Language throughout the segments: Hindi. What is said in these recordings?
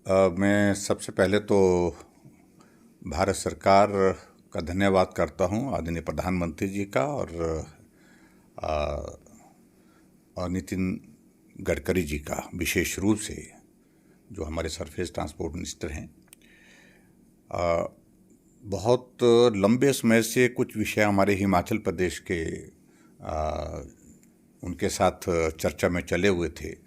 मैं सबसे पहले तो भारत सरकार का धन्यवाद करता हूं, आदरणीय प्रधानमंत्री जी का और नितिन गडकरी जी का विशेष रूप से, जो हमारे सरफेस ट्रांसपोर्ट मिनिस्टर हैं। बहुत लंबे समय से कुछ विषय हमारे हिमाचल प्रदेश के उनके साथ चर्चा में चले हुए थे,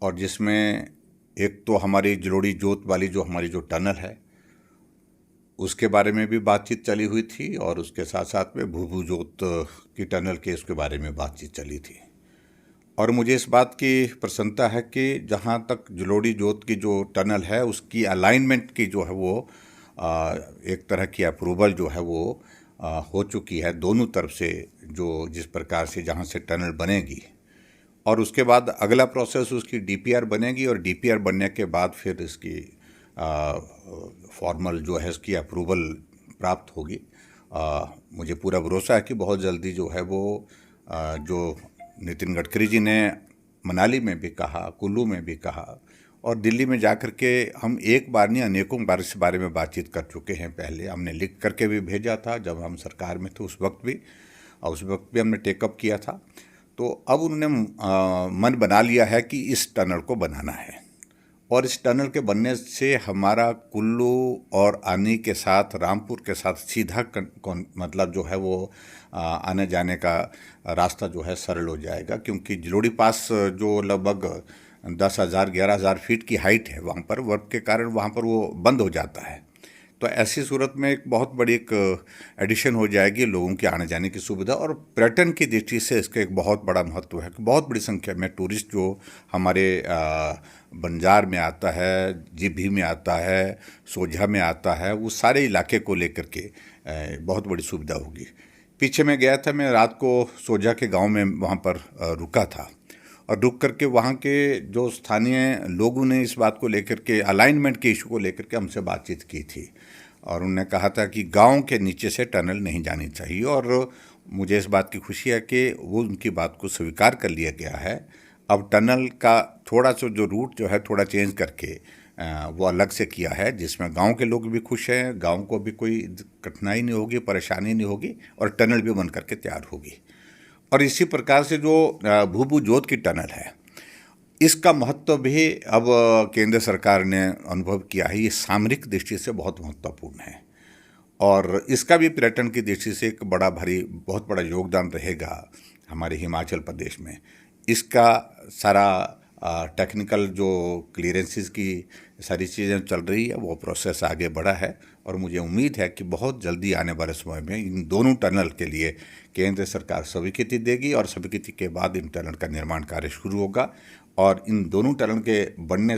और जिसमें एक तो हमारी जलोड़ी जोत वाली जो हमारी जो टनल है उसके बारे में भी बातचीत चली हुई थी, और उसके साथ साथ में भूभू जोत की टनल के उसके बारे में बातचीत चली थी। और मुझे इस बात की प्रसन्नता है कि जहाँ तक जलोड़ी जोत की जो टनल है उसकी अलाइनमेंट की जो है वो एक तरह की अप्रूवल जो है वो हो चुकी है दोनों तरफ से, जो जिस प्रकार से जहाँ से टनल बनेगी। और उसके बाद अगला प्रोसेस उसकी डीपीआर बनेगी, और डीपीआर बनने के बाद फिर इसकी फॉर्मल जो है इसकी अप्रूवल प्राप्त होगी। मुझे पूरा भरोसा है कि बहुत जल्दी जो है वो जो नितिन गडकरी जी ने मनाली में भी कहा, कुल्लू में भी कहा, और दिल्ली में जाकर के हम एक बार नहीं अनेकों बार इस बारे में बातचीत कर चुके हैं। पहले हमने लिख करके भी भेजा था जब हम सरकार में थे उस वक्त भी, और उस वक्त भी हमने टेकअप किया था। तो अब उन्होंने मन बना लिया है कि इस टनल को बनाना है, और इस टनल के बनने से हमारा कुल्लू और आनी के साथ रामपुर के साथ सीधा मतलब जो है वो आने जाने का रास्ता जो है सरल हो जाएगा। क्योंकि जलोड़ी पास जो लगभग 10,000 11,000 फीट की हाइट है, वहाँ पर वर्क के कारण वहाँ पर वो बंद हो जाता है। तो ऐसी सूरत में एक बहुत बड़ी एक एडिशन हो जाएगी लोगों के आने जाने की सुविधा, और पर्यटन की दृष्टि से इसका एक बहुत बड़ा महत्व है कि बहुत बड़ी संख्या में टूरिस्ट जो हमारे बंजार में आता है, जीभी में आता है, सोझा में आता है, वो सारे इलाके को लेकर के बहुत बड़ी सुविधा होगी। पीछे मैं गया था, मैं रात को सोझा के गांव में वहाँ पर रुका था, और रुक करके वहाँ के जो स्थानीय लोगों ने इस बात को लेकर के, अलाइनमेंट के इशू को लेकर के हमसे बातचीत की थी, और उन्होंने कहा था कि गांव के नीचे से टनल नहीं जानी चाहिए। और मुझे इस बात की खुशी है कि वो उनकी बात को स्वीकार कर लिया गया है। अब टनल का थोड़ा सा जो रूट जो है थोड़ा चेंज करके वो अलग से किया है, जिसमें गांव के लोग भी खुश हैं, गांव को भी कोई कठिनाई नहीं होगी, परेशानी नहीं होगी, और टनल भी बन करके तैयार होगी। और इसी प्रकार से जो भूभू जोत की टनल है, इसका महत्व भी अब केंद्र सरकार ने अनुभव किया है। ये सामरिक दृष्टि से बहुत महत्वपूर्ण है, और इसका भी पर्यटन की दृष्टि से एक बड़ा भारी बहुत बड़ा योगदान रहेगा हमारे हिमाचल प्रदेश में। इसका सारा टेक्निकल जो क्लियरेंसेस की सारी चीज़ें चल रही है, वो प्रोसेस आगे बढ़ा है, और मुझे उम्मीद है कि बहुत जल्दी आने वाले समय में इन दोनों टनल के लिए केंद्र सरकार स्वीकृति देगी, और स्वीकृति के बाद इन टनल का निर्माण कार्य शुरू होगा। और इन दोनों टनल के बनने